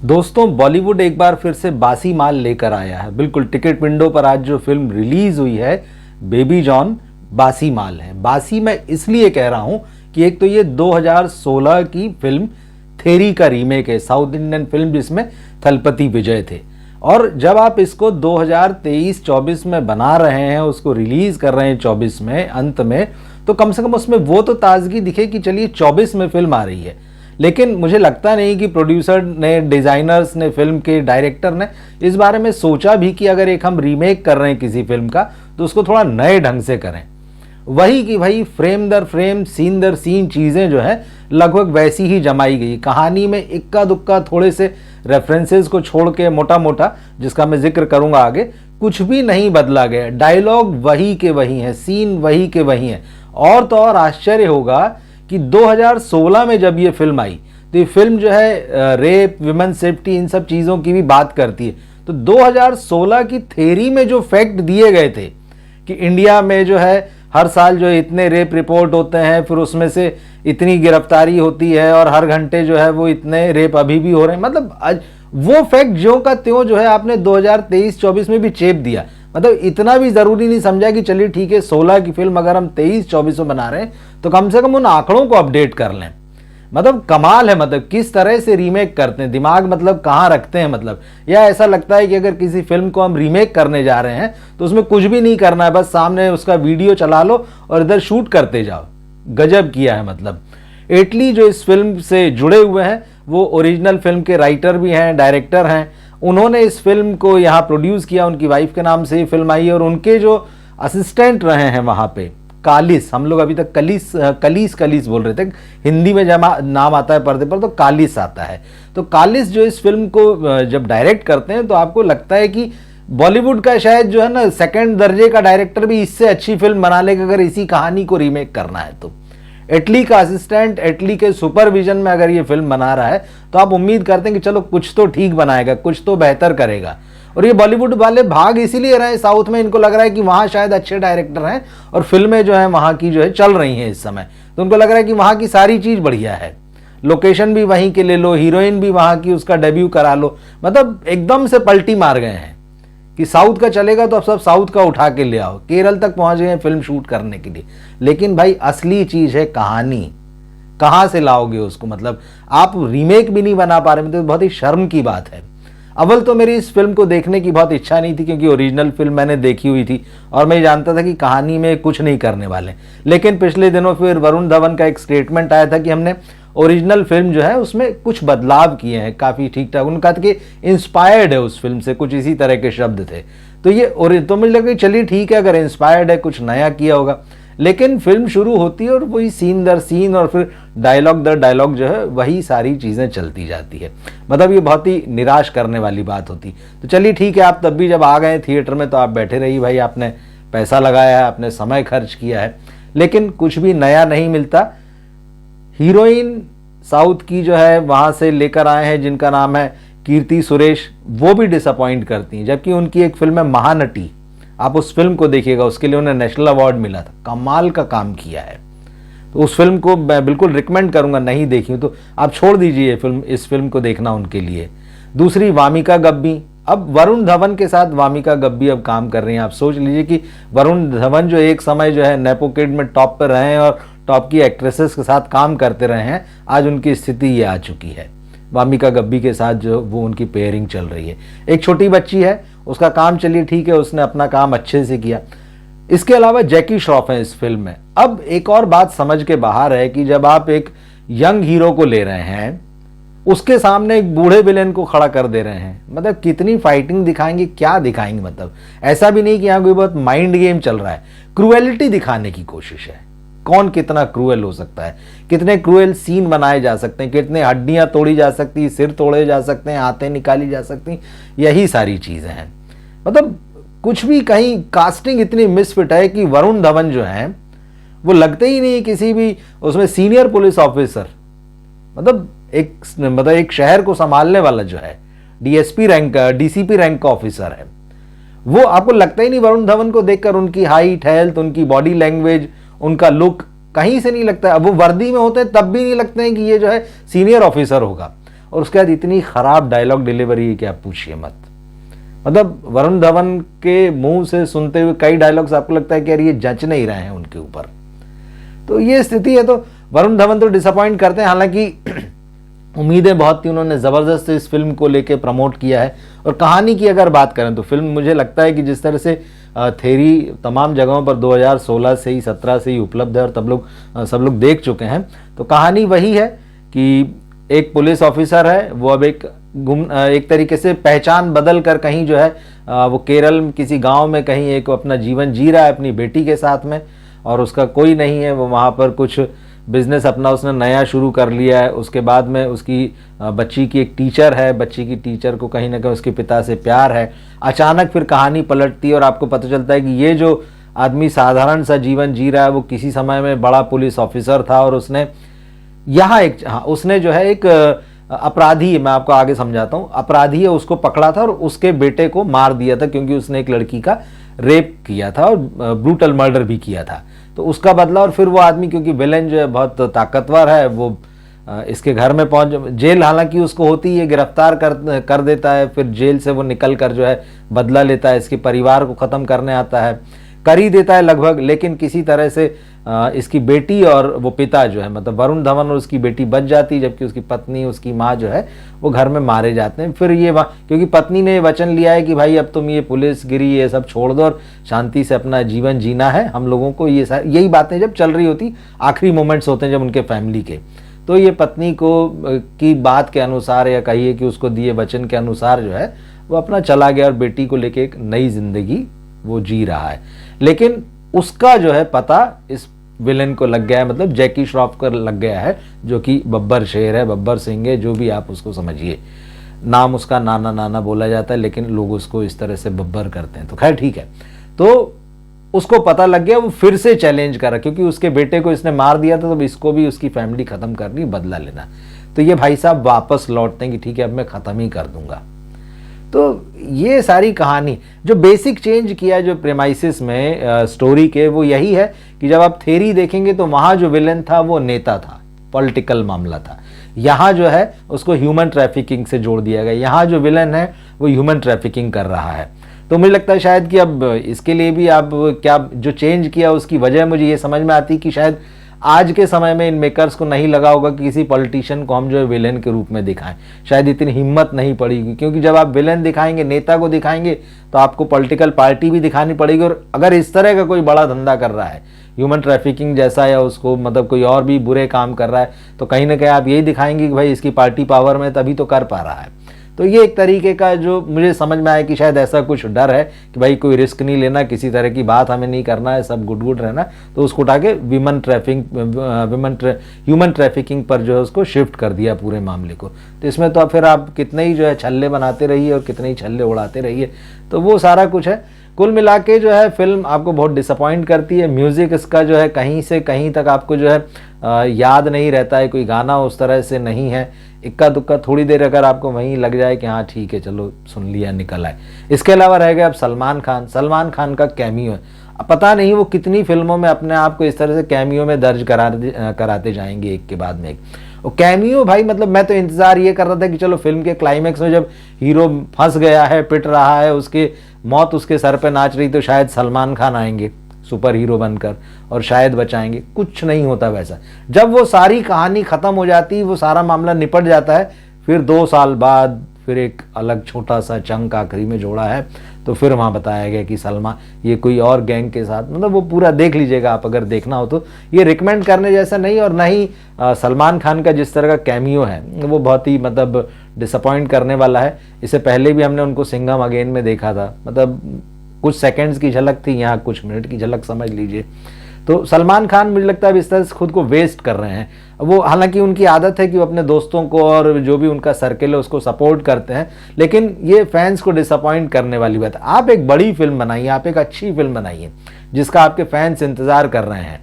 दोस्तों, बॉलीवुड एक बार फिर से बासी माल लेकर आया है। बिल्कुल टिकट विंडो पर आज जो फिल्म रिलीज हुई है बेबी जॉन, बासी माल है। बासी मैं इसलिए कह रहा हूं कि एक तो ये 2016 की फिल्म थेरी का रीमेक है, साउथ इंडियन फिल्म जिसमें थलपति विजय थे। और जब आप इसको 2023-24 में बना रहे हैं, उसको रिलीज कर रहे हैं 24 में अंत में, तो कम से कम उसमें वो तो ताजगी दिखे कि चलिए 24 में फिल्म आ रही है। लेकिन मुझे लगता नहीं कि प्रोड्यूसर ने, डिजाइनर्स ने, फिल्म के डायरेक्टर ने इस बारे में सोचा भी कि अगर एक हम रीमेक कर रहे हैं किसी फिल्म का तो उसको थोड़ा नए ढंग से करें। वही कि भाई फ्रेम दर फ्रेम, सीन दर सीन चीज़ें जो है लगभग वैसी ही जमाई गई। कहानी में इक्का दुक्का थोड़े से रेफरेंसेस को छोड़ के मोटा मोटा, जिसका मैं जिक्र करूंगा आगे, कुछ भी नहीं बदला गया। डायलॉग वही के वही हैं, सीन वही के वही हैं। और तो और आश्चर्य होगा कि 2016 में जब ये फिल्म आई तो ये फिल्म जो है रेप, विमेन सेफ्टी, इन सब चीज़ों की भी बात करती है। तो 2016 की थेरी में जो फैक्ट दिए गए थे कि इंडिया में जो है हर साल जो इतने रेप रिपोर्ट होते हैं, फिर उसमें से इतनी गिरफ्तारी होती है और हर घंटे जो है वो इतने रेप अभी भी हो रहे हैं, मतलब वो फैक्ट ज्यों का त्यों जो है आपने 2023-24 में भी चेप दिया। मतलब इतना भी जरूरी नहीं समझा कि चलिए ठीक है 16 की फिल्म अगर हम 23-24 में बना रहे हैं तो कम से कम उन आंकड़ों को अपडेट कर लें। मतलब कमाल है, मतलब किस तरह से रीमेक करते हैं, दिमाग मतलब कहाँ रखते हैं। मतलब या ऐसा लगता है कि अगर किसी फिल्म को हम रीमेक करने जा रहे हैं तो उसमें कुछ भी नहीं करना है, बस सामने उसका वीडियो चला लो और इधर शूट करते जाओ। गजब किया है। मतलब एटली जो इस फिल्म से जुड़े हुए हैं वो ओरिजिनल फिल्म के राइटर भी हैं, डायरेक्टर हैं। उन्होंने इस फिल्म को यहाँ प्रोड्यूस किया, उनकी वाइफ के नाम से ही फिल्म आई है। और उनके जो असिस्टेंट रहे हैं वहाँ पे, कालिस, हम लोग अभी तक कलीस बोल रहे थे, हिंदी में जब नाम आता है पर्दे पर तो कालिस आता है। तो कालिस जो इस फिल्म को जब डायरेक्ट करते हैं तो आपको लगता है कि बॉलीवुड का शायद जो है ना सेकंड दर्जे का डायरेक्टर भी इससे अच्छी फिल्म बना लेगा अगर इसी कहानी को रीमेक करना है तो। एटली का असिस्टेंट, एटली के सुपरविजन में अगर ये फिल्म बना रहा है तो आप उम्मीद करते हैं कि चलो कुछ तो ठीक बनाएगा, कुछ तो बेहतर करेगा। और ये बॉलीवुड वाले भाग इसीलिए रहे साउथ में, इनको लग रहा है कि वहाँ शायद अच्छे डायरेक्टर हैं और फिल्में जो है वहाँ की जो है चल रही हैं इस समय, तो उनको लग रहा है कि वहाँ की सारी चीज़ बढ़िया है, लोकेशन भी वहीं के ले लो, हीरोइन भी वहाँ की, उसका डेब्यू करा लो। मतलब एकदम से पलटी मार गए हैं कि साउथ का चलेगा तो अब सब साउथ का उठा के ले आओ। केरल तक पहुंच गए हैं फिल्म शूट करने के लिए। लेकिन भाई असली चीज है कहानी, कहां से लाओगे उसको? मतलब आप रीमेक भी नहीं बना पा रहे, मतलब बहुत ही शर्म की बात है। अव्वल तो मेरी इस फिल्म को देखने की बहुत इच्छा नहीं थी क्योंकि ओरिजिनल फिल्म मैंने देखी हुई थी और मैं जानता था कि कहानी में कुछ नहीं करने वाले। लेकिन पिछले दिनों फिर वरुण धवन का एक स्टेटमेंट आया था कि हमने ओरिजिनल फिल्म जो है उसमें कुछ बदलाव किए हैं, काफ़ी ठीक ठाक। उन्होंने कहा था कि इंस्पायर्ड है उस फिल्म से, कुछ इसी तरह के शब्द थे। तो ये और तो मुझे लगा चलिए ठीक है, अगर इंस्पायर्ड है, कुछ नया किया होगा। लेकिन फिल्म शुरू होती है और वही सीन दर सीन और फिर डायलॉग दर डायलॉग जो है वही सारी चीज़ें चलती जाती है। मतलब ये बहुत ही निराश करने वाली बात होती। तो चलिए ठीक है, आप तब भी जब आ गए थिएटर में तो आप बैठे रहिए भाई, आपने पैसा लगाया है, आपने समय खर्च किया है, लेकिन कुछ भी नया नहीं मिलता। हीरोइन साउथ की जो है वहाँ से लेकर आए हैं जिनका नाम है कीर्ति सुरेश, वो भी डिसअपॉइंट करती हैं। जबकि उनकी एक फिल्म है महानटी, आप उस फिल्म को देखिएगा, उसके लिए उन्हें नेशनल अवार्ड मिला था, कमाल का काम किया है। तो उस फिल्म को मैं बिल्कुल रिकमेंड करूंगा, नहीं देखी तो आप छोड़ दीजिए फिल्म, इस फिल्म को देखना उनके लिए। दूसरी वामिका गब्बी, अब वरुण धवन के साथ वामिका गब्बी अब काम कर रही हैं। आप सोच लीजिए कि वरुण धवन जो एक समय जो है नेपो किड में टॉप पर रहे हैं और टॉप की एक्ट्रेसेस के साथ काम करते रहे हैं, आज उनकी स्थिति ये आ चुकी है। वामिका गब्बी के साथ जो वो उनकी पेयरिंग चल रही है। एक छोटी बच्ची है, उसका काम चलिए ठीक है, उसने अपना काम अच्छे से किया। इसके अलावा जैकी श्रॉफ है इस फिल्म में। अब एक और बात समझ के बाहर है कि जब आप एक यंग हीरो को ले रहे हैं, उसके सामने एक बूढ़े विलेन को खड़ा कर दे रहे हैं, मतलब कितनी फाइटिंग दिखाएंगे, क्या दिखाएंगे? मतलब ऐसा भी नहीं कि यहाँ कोई बहुत माइंड गेम चल रहा है, क्रूएलिटी दिखाने की कोशिश है। कौन कितना क्रूएल हो सकता है, कितने क्रूएल सीन बनाए जा सकते हैं, कितने हड्डियां तोड़ी जा सकती, सिर तोड़े जा सकते हैं, आंतें निकाली जा सकती, यही सारी चीजें हैं। मतलब कुछ भी, कहीं कास्टिंग इतनी मिसफिट है कि वरुण धवन जो है वो लगते ही नहीं किसी भी उसमें सीनियर पुलिस ऑफिसर। मतलब एक शहर को संभालने वाला जो है डीएसपी रैंक का, डीसीपी रैंक का ऑफिसर है, वो आपको लगता ही नहीं वरुण धवन को देखकर, उनकी हाइट, हेल्थ, उनकी बॉडी लैंग्वेज, उनका लुक कहीं से नहीं लगता है। अब वो वर्दी में होते हैं तब भी नहीं लगते हैं कि ये जो है सीनियर ऑफिसर होगा। और उसके बाद इतनी खराब डायलॉग डिलीवरी है कि आप पूछिए मत। मतलब वरुण धवन के मुंह से सुनते हुए कई डायलॉग्स आपको लगता है कि यार ये जच नहीं रहे हैं उनके ऊपर। तो ये स्थिति है। तो वरुण धवन तो डिसअपॉइंट करते हैं, हालांकि उम्मीदें बहुत थी, उन्होंने ज़बरदस्त इस फिल्म को लेके प्रमोट किया है। और कहानी की अगर बात करें तो फिल्म मुझे लगता है कि जिस तरह से थेरी तमाम जगहों पर 2016 से ही 17 से ही उपलब्ध है और सब लोग देख चुके हैं। तो कहानी वही है कि एक पुलिस ऑफिसर है, वो अब एक तरीके से पहचान बदल कर कहीं जो है वो केरल किसी गांव में कहीं एक अपना जीवन जी रहा है अपनी बेटी के साथ में, और उसका कोई नहीं है। वो वहाँ पर कुछ बिजनेस अपना उसने नया शुरू कर लिया है। उसके बाद में उसकी बच्ची की एक टीचर है, बच्ची की टीचर को कहीं ना कहीं उसके पिता से प्यार है। अचानक फिर कहानी पलटती है और आपको पता चलता है कि ये जो आदमी साधारण सा जीवन जी रहा है वो किसी समय में बड़ा पुलिस ऑफिसर था, और उसने यहाँ उसने जो है एक अपराधी, मैं आपको आगे समझाता हूँ, अपराधी है उसको पकड़ा था और उसके बेटे को मार दिया था क्योंकि उसने एक लड़की का रेप किया था और ब्रूटल मर्डर भी किया था। तो उसका बदला, और फिर वो आदमी क्योंकि विलेन जो है बहुत ताकतवर है, वो इसके घर में पहुंच, जेल हालांकि उसको होती है, गिरफ्तार कर देता है, फिर जेल से वो निकल कर जो है बदला लेता है, इसके परिवार को ख़त्म करने आता है, कर ही देता है लगभग। लेकिन किसी तरह से इसकी बेटी और वो पिता जो है, मतलब वरुण धवन और उसकी बेटी बच जाती, जबकि उसकी पत्नी उसकी माँ जो है वो घर में मारे जाते हैं। फिर ये क्योंकि पत्नी ने वचन लिया है कि भाई अब तुम ये पुलिसगिरी ये सब छोड़ दो और शांति से अपना जीवन जीना है, हम लोगों को ये यही बातें जब चल रही होती, आखिरी मोमेंट्स होते हैं जब उनके फैमिली के, तो ये पत्नी को की बात के अनुसार या कहिए कि उसको दिए वचन के अनुसार जो है वो अपना चला गया और बेटी को लेके एक नई जिंदगी वो जी रहा है। लेकिन उसका जो है पता इस विलेन को लग गया है, मतलब जैकी श्रॉफ को लग गया है, जो कि बब्बर शेर है, बब्बर सिंह है, जो भी आप उसको समझिए। नाम उसका नाना नाना बोला जाता है, लेकिन लोग उसको इस तरह से बब्बर करते हैं। तो खैर ठीक है, तो उसको पता लग गया, वो फिर से चैलेंज करा क्योंकि उसके बेटे को इसने मार दिया था, तो इसको भी उसकी फैमिली खत्म करनी, बदला लेना। तो ये भाई साहब वापस लौटते हैं कि ठीक है अब मैं खत्म ही कर दूंगा। तो ये सारी कहानी जो बेसिक चेंज किया जो प्रेमाइसिस में स्टोरी के, वो यही है कि जब आप थेरी देखेंगे तो वहाँ जो विलेन था वो नेता था, पॉलिटिकल मामला था। यहाँ जो है उसको ह्यूमन ट्रैफिकिंग से जोड़ दिया गया, यहाँ जो विलेन है वो ह्यूमन ट्रैफिकिंग कर रहा है। तो मुझे लगता है शायद कि अब इसके लिए भी आप क्या जो चेंज किया उसकी वजह मुझे ये समझ में आती कि शायद आज के समय में इन मेकर्स को नहीं लगा होगा कि किसी पॉलिटिशियन को हम जो है विलेन के रूप में दिखाएं। शायद इतनी हिम्मत नहीं पड़ेगी, क्योंकि जब आप विलेन दिखाएंगे, नेता को दिखाएंगे, तो आपको पॉलिटिकल पार्टी भी दिखानी पड़ेगी। और अगर इस तरह का कोई बड़ा धंधा कर रहा है ह्यूमन ट्रैफिकिंग जैसा, या उसको मतलब कोई और भी बुरे काम कर रहा है, तो कहीं ना कहीं आप यही दिखाएंगे कि भाई इसकी पार्टी पावर में तभी तो कर पा रहा है। तो ये एक तरीके का जो मुझे समझ में आया कि शायद ऐसा कुछ डर है कि भाई कोई रिस्क नहीं लेना, किसी तरह की बात हमें नहीं करना है, सब गुड गुड रहना, तो उसको उठा के ह्यूमन ट्रैफिकिंग पर जो है उसको शिफ्ट कर दिया पूरे मामले को। तो इसमें तो फिर आप कितने ही जो है छल्ले बनाते रहिए और कितने ही छल्ले उड़ाते रहिए, तो वो सारा कुछ है। कुल मिला के जो है फिल्म आपको बहुत डिसअपॉइंट करती है। म्यूज़िक इसका जो है कहीं से कहीं तक आपको जो है याद नहीं रहता है, कोई गाना उस तरह से नहीं है, इक्का दुक्का थोड़ी देर अगर आपको वहीं लग जाए कि हाँ ठीक है चलो सुन लिया निकल आए। इसके अलावा रह गया अब सलमान खान का कैमियो है। अब पता नहीं वो कितनी फिल्मों में अपने आप को इस तरह से कैमियो में दर्ज कराते जाएंगे एक के बाद में एक। और कैमियो भाई मतलब मैं तो इंतज़ार ये कर रहा था कि चलो फिल्म के क्लाइमैक्स में जब हीरो फंस गया है, पिट रहा है, उसके मौत उसके सर पे नाच रही, तो शायद सलमान खान आएंगे सुपर हीरो बनकर और शायद बचाएंगे। कुछ नहीं होता वैसा। जब वो सारी कहानी ख़त्म हो जाती, वो सारा मामला निपट जाता है, फिर 2 साल बाद फिर एक अलग छोटा सा चंक आखिरी में जोड़ा है, तो फिर वहाँ बताया गया कि सलमान ये कोई और गैंग के साथ, मतलब वो पूरा देख लीजिएगा आप अगर देखना हो तो। ये रिकमेंड करने जैसा नहीं, और ना ही सलमान खान का जिस तरह का कैमियो है वो बहुत ही मतलब डिसअपॉइंट करने वाला है। इससे पहले भी हमने उनको सिंघम अगेन में देखा था, मतलब कुछ सेकंड्स की झलक थी, यहाँ कुछ मिनट की झलक समझ लीजिए। तो सलमान खान मुझे लगता है अब इस तरह से खुद को वेस्ट कर रहे हैं। वो हालांकि उनकी आदत है कि वो अपने दोस्तों को और जो भी उनका सर्किल है उसको सपोर्ट करते हैं, लेकिन ये फैंस को डिसअपॉइंट करने वाली बात है। आप एक बड़ी फिल्म बनाइए, आप एक अच्छी फिल्म बनाइए जिसका आपके फैंस इंतजार कर रहे हैं।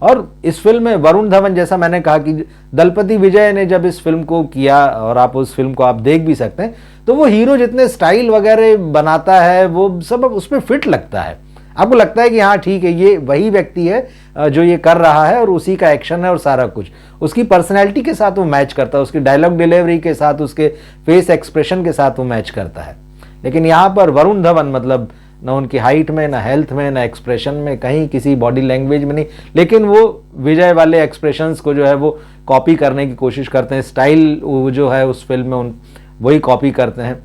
और इस फिल्म में वरुण धवन, जैसा मैंने कहा कि दलपति विजय ने जब इस फिल्म को किया, और आप उस फिल्म को आप देख भी सकते हैं, तो वो हीरो जितने स्टाइल वगैरह बनाता है वो सब उसमें फिट लगता है। आपको लगता है कि हाँ ठीक है, ये वही व्यक्ति है जो ये कर रहा है और उसी का एक्शन है और सारा कुछ उसकी पर्सनैलिटी के साथ वो मैच करता है, उसकी डायलॉग डिलीवरी के साथ, उसके फेस एक्सप्रेशन के साथ वो मैच करता है। लेकिन यहाँ पर वरुण धवन मतलब ना उनकी हाइट में, ना हेल्थ में, ना एक्सप्रेशन में, कहीं किसी बॉडी लैंग्वेज में नहीं, लेकिन वो विजय वाले एक्सप्रेशंस को जो है वो कॉपी करने की कोशिश करते हैं। स्टाइल जो है उस फिल्म में वही कॉपी करते हैं,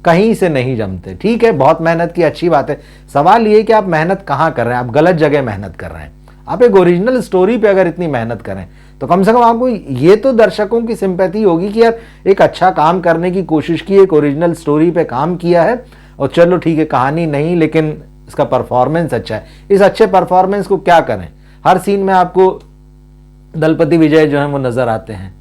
कहीं से नहीं जमते। ठीक है, बहुत मेहनत की, अच्छी बात है। सवाल ये कि आप मेहनत कहाँ कर रहे हैं, आप गलत जगह मेहनत कर रहे हैं। आप एक ओरिजिनल स्टोरी पे अगर इतनी मेहनत करें तो कम से कम आपको ये तो दर्शकों की सिंपैथी होगी कि यार एक अच्छा काम करने की कोशिश की, एक ओरिजिनल स्टोरी पे काम किया है और चलो ठीक है, कहानी नहीं लेकिन इसका परफॉर्मेंस अच्छा है। इस अच्छे परफॉर्मेंस को क्या करें, हर सीन में आपको दलपति विजय जो है वो नजर आते हैं।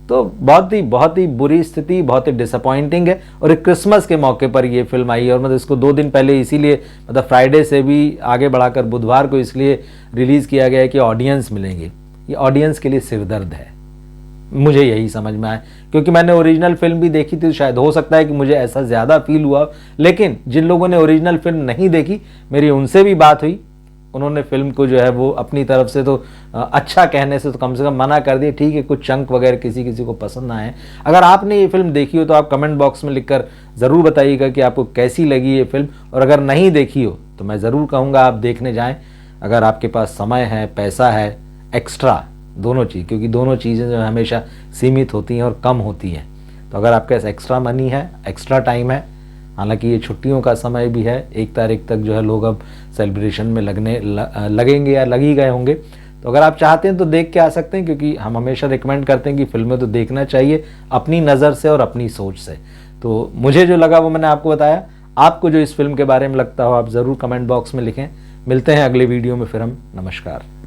तो बहुत ही बुरी स्थिति, बहुत ही डिसअपॉइंटिंग है। और एक क्रिसमस के मौके पर ये फिल्म आई है और मतलब इसको 2 दिन पहले इसीलिए मतलब फ्राइडे से भी आगे बढ़ाकर बुधवार को इसलिए रिलीज़ किया गया है कि ऑडियंस मिलेंगे। ये ऑडियंस के लिए सिरदर्द है, मुझे यही समझ में आया, क्योंकि मैंने ओरिजिनल फिल्म भी देखी थी, तो शायद हो सकता है कि मुझे ऐसा ज़्यादा फील हुआ। लेकिन जिन लोगों ने ओरिजिनल फिल्म नहीं देखी, मेरी उनसे भी बात हुई, उन्होंने फिल्म को जो है वो अपनी तरफ से तो अच्छा कहने से तो कम मना कर दिया। ठीक है, कुछ चंक वगैरह किसी किसी को पसंद ना आए। अगर आपने ये फिल्म देखी हो तो आप कमेंट बॉक्स में लिखकर ज़रूर बताइएगा कि आपको कैसी लगी ये फिल्म, और अगर नहीं देखी हो तो मैं ज़रूर कहूँगा आप देखने जाएँ, अगर आपके पास समय है, पैसा है, एक्स्ट्रा दोनों चीज़, क्योंकि दोनों चीज़ें जो हमेशा सीमित होती हैं और कम होती हैं। तो अगर आपके पास एक्स्ट्रा मनी है, एक्स्ट्रा टाइम है, हालांकि ये छुट्टियों का समय भी है, 1 तारीख तक जो है लोग अब सेलिब्रेशन में लगेंगे या लग ही गए होंगे, तो अगर आप चाहते हैं तो देख के आ सकते हैं, क्योंकि हम हमेशा रिकमेंड करते हैं कि फिल्में तो देखना चाहिए अपनी नज़र से और अपनी सोच से। तो मुझे जो लगा वो मैंने आपको बताया। आपको जो इस फिल्म के बारे में लगता हो आप ज़रूर कमेंट बॉक्स में लिखें। मिलते हैं अगले वीडियो में फिर हम। नमस्कार।